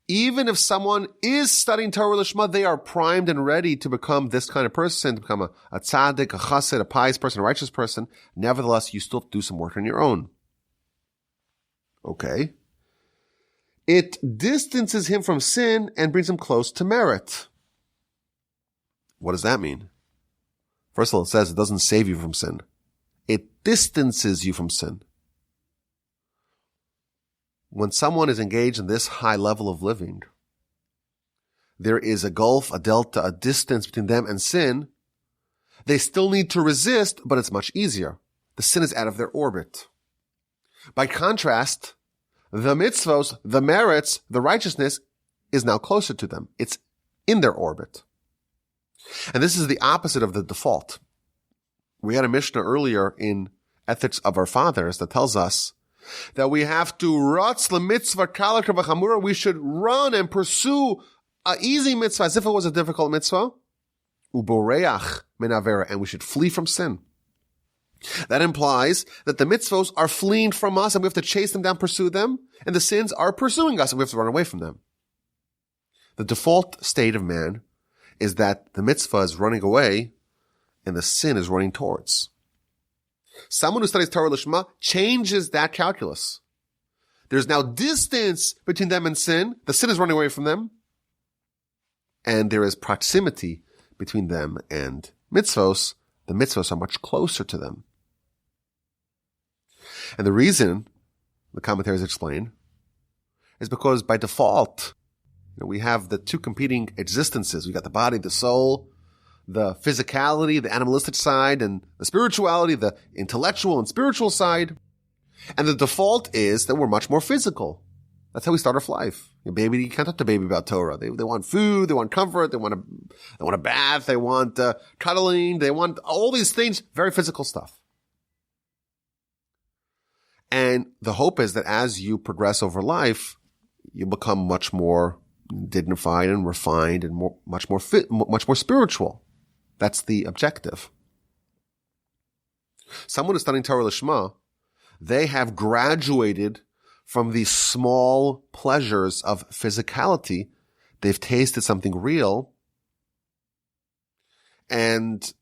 Even if someone is studying Torah Lishma, they are primed and ready to become this kind of person, to become a tzaddik, a chassid, a pious person, a righteous person. Nevertheless, you still have to do some work on your own. Okay. It distances him from sin and brings him close to merit. What does that mean? First of all, it says it doesn't save you from sin. It distances you from sin. When someone is engaged in this high level of living, there is a gulf, a delta, a distance between them and sin. They still need to resist, but it's much easier. The sin is out of their orbit. By contrast, the mitzvos, the merits, the righteousness is now closer to them. It's in their orbit. And this is the opposite of the default. We had a Mishnah earlier in Ethics of Our Fathers that tells us that we have to ratz l'mitzvah kalak v'chamura. We should run and pursue an easy mitzvah as if it was a difficult mitzvah. Uboreach min avera, and we should flee from sin. That implies that the mitzvos are fleeing from us and we have to chase them down, pursue them, and the sins are pursuing us and we have to run away from them. The default state of man is that the mitzvah is running away and the sin is running towards. Someone who studies Torah Lishma changes that calculus. There's now distance between them and sin. The sin is running away from them. And there is proximity between them and mitzvos, the mitzvos are much closer to them. And the reason, the commentaries explain, is because by default, we have the two competing existences. We got the body, the soul, the physicality, the animalistic side, and the spirituality, the intellectual and spiritual side. And the default is that we're much more physical. That's how we start off life. You can't talk to a baby about Torah. They want food, they want comfort, they want a bath, they want cuddling, they want all these things, very physical stuff. And the hope is that as you progress over life, you become much more dignified and refined and much more spiritual. That's the objective. Someone who's studying Torah Lishma, they have graduated from the small pleasures of physicality. They've tasted something real. And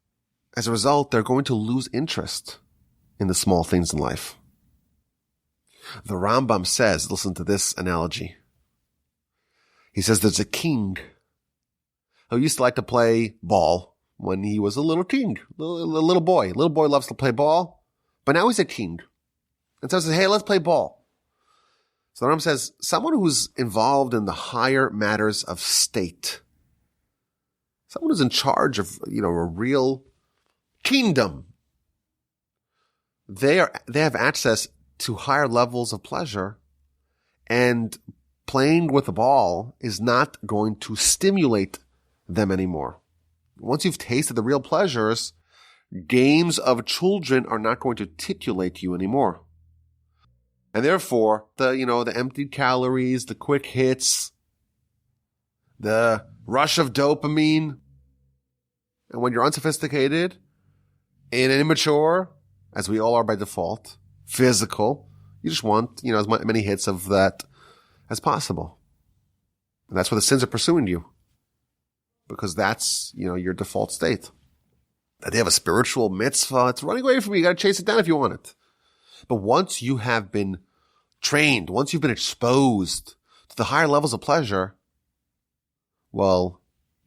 as a result, they're going to lose interest in the small things in life. The Rambam says, listen to this analogy. He says there's a king who used to like to play ball when he was a little king, little boy. Little boy loves to play ball, but now he's a king. And so he says, hey, let's play ball. So the Rambam says, someone who's involved in the higher matters of state, someone who's in charge of, a real kingdom, they have access to higher levels of pleasure, and playing with a ball is not going to stimulate them anymore. Once you've tasted the real pleasures, games of children are not going to titillate you anymore. And therefore, the empty calories, the quick hits, the rush of dopamine, and when you're unsophisticated and immature, as we all are by default, physical, you just want, as many hits of that as possible. And that's where the sins are pursuing you. Because that's, your default state. That they have a spiritual mitzvah, it's running away from you. You gotta chase it down if you want it. But once you have been trained, once you've been exposed to the higher levels of pleasure, well,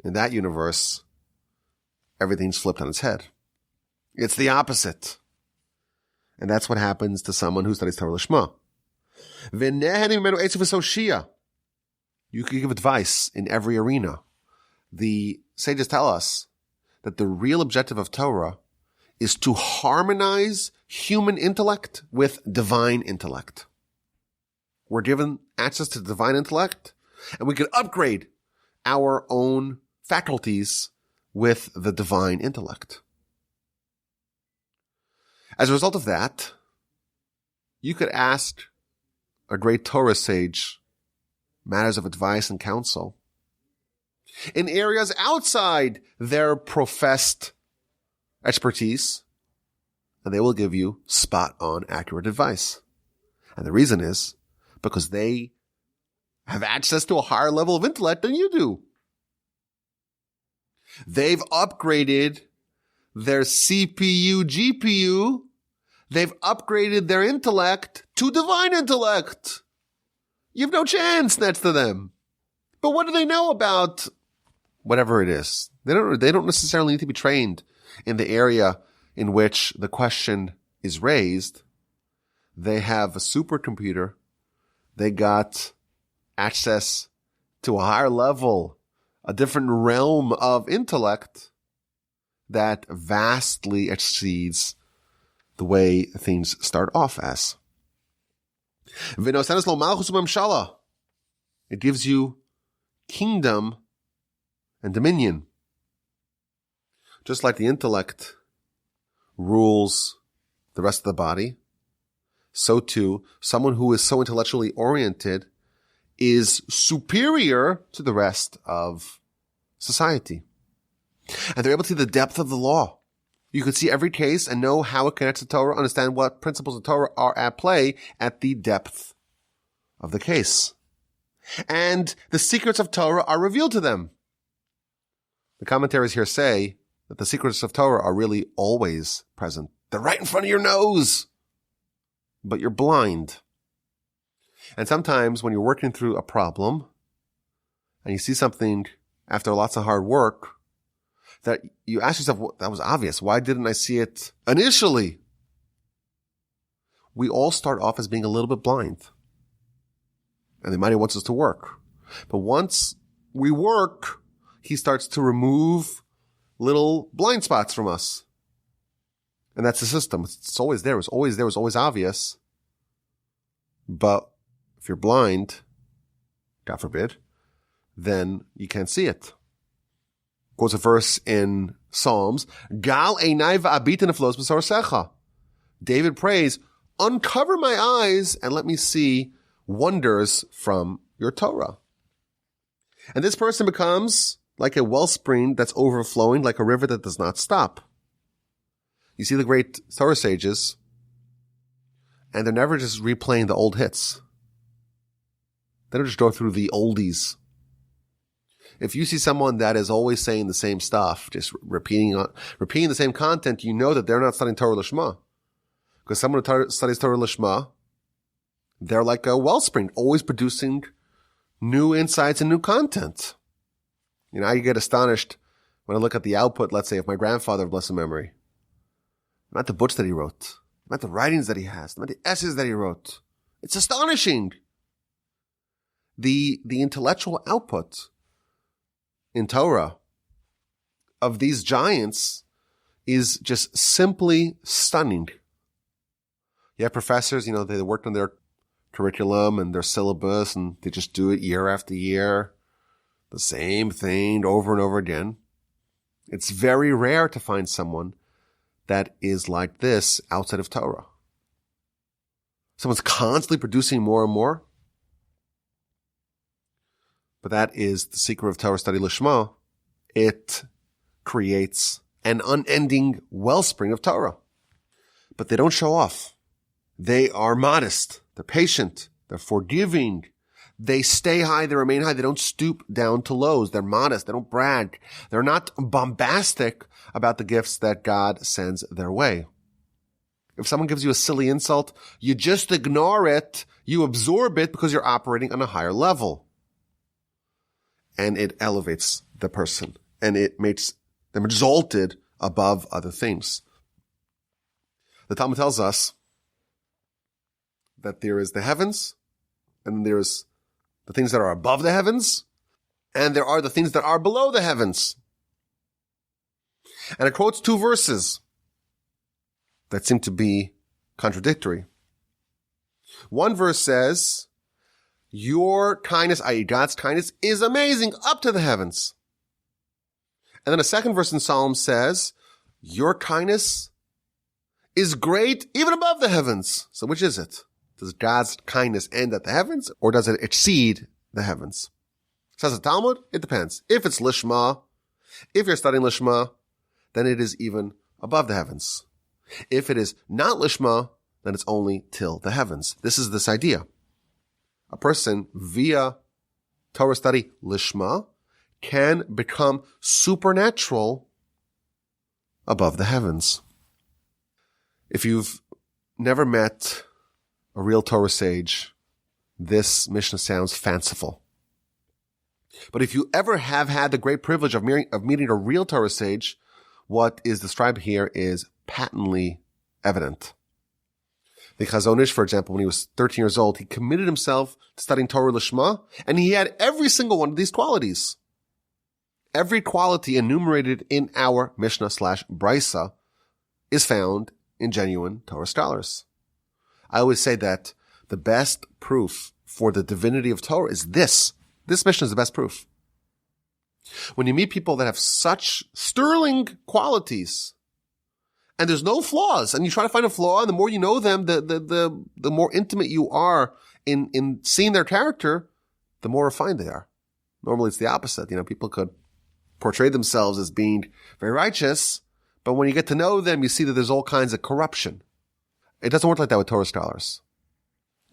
in that universe, everything's flipped on its head. It's the opposite. And that's what happens to someone who studies Torah Lishma. You can give advice in every arena. The sages tell us that the real objective of Torah is to harmonize human intellect with divine intellect. We're given access to divine intellect, and we can upgrade our own faculties with the divine intellect. As a result of that, you could ask a great Torah sage matters of advice and counsel in areas outside their professed expertise, and they will give you spot-on accurate advice. And the reason is because they have access to a higher level of intellect than you do. They've upgraded their CPU, GPU. They've upgraded their intellect to divine intellect. You have no chance next to them. But what do they know about whatever it is? They don't necessarily need to be trained in the area in which the question is raised. They have a supercomputer. They got access to a higher level, a different realm of intellect that vastly exceeds the way things start off as. It gives you kingdom and dominion. Just like the intellect rules the rest of the body, so too, someone who is so intellectually oriented is superior to the rest of society. And they're able to see the depth of the law. You can see every case and know how it connects to Torah, understand what principles of Torah are at play at the depth of the case. And the secrets of Torah are revealed to them. The commentaries here say that the secrets of Torah are really always present. They're right in front of your nose, but you're blind. And sometimes when you're working through a problem and you see something after lots of hard work, that you ask yourself, well, that was obvious. Why didn't I see it initially? We all start off as being a little bit blind. And the Almighty wants us to work. But once we work, He starts to remove little blind spots from us. And that's the system. It's always there. It's always there. It's always obvious. But if you're blind, God forbid, then you can't see it. Quotes a verse in Psalms, Gal einai va'abita neflos b'sarasecha. David prays, uncover my eyes and let me see wonders from your Torah. And this person becomes like a wellspring that's overflowing, like a river that does not stop. You see the great Torah sages, and they're never just replaying the old hits. They don't just go through the oldies. If you see someone that is always saying the same stuff, just repeating the same content, you know that they're not studying Torah Lishma. Because someone who studies Torah Lishma, they're like a wellspring, always producing new insights and new content. You know, I get astonished when I look at the output, let's say, of my grandfather of blessed memory. Not the books that he wrote, not the writings that he has, not the essays that he wrote. It's astonishing. The intellectual output in Torah of these giants is just simply stunning. You have professors, they worked on their curriculum and their syllabus, and they just do it year after year. The same thing over and over again. It's very rare to find someone that is like this outside of Torah. Someone's constantly producing more and more. But that is the secret of Torah study Lishma. It creates an unending wellspring of Torah. But they don't show off. They are modest. They're patient. They're forgiving. They stay high. They remain high. They don't stoop down to lows. They're modest. They don't brag. They're not bombastic about the gifts that God sends their way. If someone gives you a silly insult, you just ignore it. You absorb it because you're operating on a higher level. And it elevates the person. And it makes them exalted above other things. The Talmud tells us that there is the heavens, and there's the things that are above the heavens, and there are the things that are below the heavens. And it quotes two verses that seem to be contradictory. One verse says, your kindness, i.e. God's kindness, is amazing up to the heavens. And then a second verse in Psalm says, your kindness is great even above the heavens. So which is it? Does God's kindness end at the heavens, or does it exceed the heavens? Says the Talmud, it depends. If it's Lishma, if you're studying Lishma, then it is even above the heavens. If it is not Lishma, then it's only till the heavens. This is this idea. A person via Torah study Lishma can become supernatural above the heavens. If you've never met a real Torah sage, this Mishnah sounds fanciful. But if you ever have had the great privilege of meeting a real Torah sage, what is described here is patently evident. The Chazon Ish, for example, when he was 13 years old, he committed himself to studying Torah Lishma, and he had every single one of these qualities. Every quality enumerated in our Mishnah/Brisa is found in genuine Torah scholars. I always say that the best proof for the divinity of Torah is this. This Mishnah is the best proof. When you meet people that have such sterling qualities, and there's no flaws, and you try to find a flaw, and the more you know them, the more intimate you are in seeing their character, the more refined they are. Normally it's the opposite. People could portray themselves as being very righteous, but when you get to know them, you see that there's all kinds of corruption. It doesn't work like that with Torah scholars.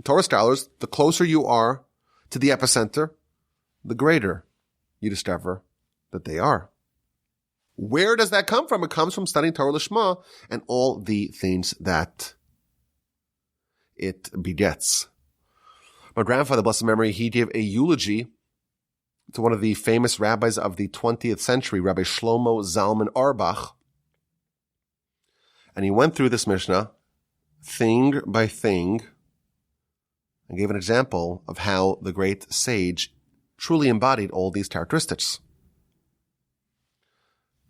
Torah scholars, the closer you are to the epicenter, the greater you discover that they are. Where does that come from? It comes from studying Torah Lishma and all the things that it begets. My grandfather, blessed memory, he gave a eulogy to one of the famous rabbis of the 20th century, Rabbi Shlomo Zalman Auerbach. And he went through this Mishnah thing by thing and gave an example of how the great sage truly embodied all these characteristics.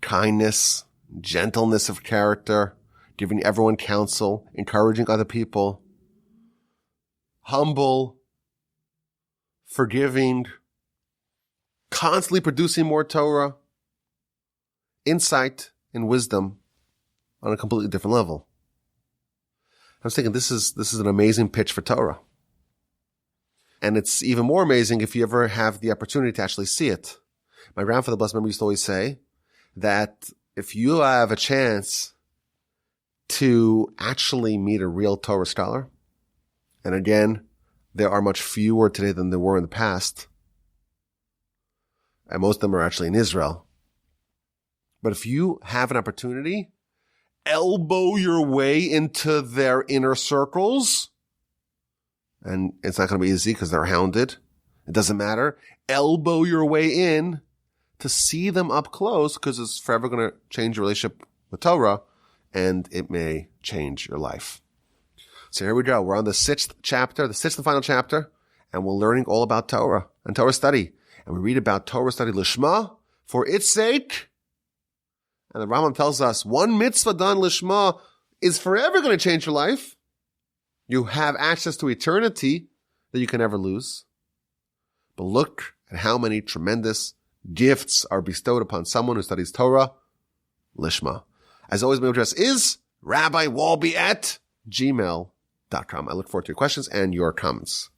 Kindness, gentleness of character, giving everyone counsel, encouraging other people, humble, forgiving, constantly producing more Torah, insight and wisdom on a completely different level. I was thinking this is an amazing pitch for Torah. And it's even more amazing if you ever have the opportunity to actually see it. My grandfather, blessed memory, used to always say that if you have a chance to actually meet a real Torah scholar, and again, there are much fewer today than there were in the past, and most of them are actually in Israel. But if you have an opportunity, elbow your way into their inner circles, and it's not going to be easy because they're hounded. It doesn't matter. Elbow your way in to see them up close because it's forever going to change your relationship with Torah, and it may change your life. So here we go. We're on the sixth and final chapter, and we're learning all about Torah and Torah study. And we read about Torah study lishma, for its sake. And the Rambam tells us one mitzvah done lishma is forever going to change your life. You have access to eternity that you can never lose. But look at how many tremendous gifts are bestowed upon someone who studies Torah lishma. As always, my address is rabbiwalby@gmail.com. I look forward to your questions and your comments.